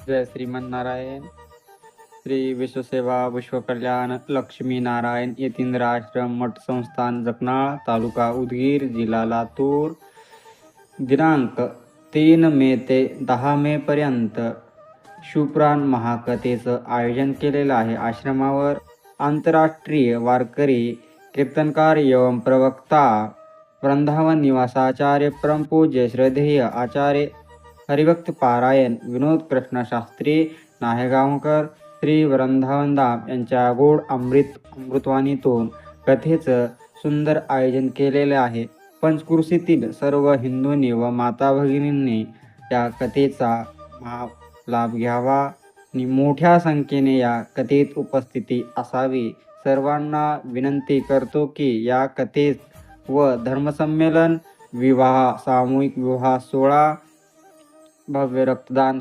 जय श्रीमन्नारायण. श्री विश्वसेवा विश्वकल्याण लक्ष्मी नारायण यतींद्र आश्रम मठ संस्थान जपनाळ तालुका उदगीर जिल्हा लातूर. दिनांक 3 मे ते 10 मे पर्यंत शिवपुराण महाकथेचं आयोजन केलेलं आहे. आश्रमावर आंतरराष्ट्रीय वारकरी कीर्तनकार एवं प्रवक्ता वृंदावन निवासाचार्य परमपूज्य श्रद्धेय आचार्य हरिभक्त पारायण विनोद कृष्ण शास्त्री नाहेगावकर श्री वृंदावनधाम यांच्या गोड अमृतवाणीतून कथेचं सुंदर आयोजन केलेले आहे. पंचक्रोशीतील सर्व हिंदूंनी व माता भगिनींनी या कथेचा लाभ घ्यावा आणि मोठ्या संख्येने या कथेत उपस्थिती असावी. सर्वांना विनंती करतो की या कथेत व धर्मसंमेलन, विवाह, सामूहिक विवाह सोहळा, भव्य रक्तदान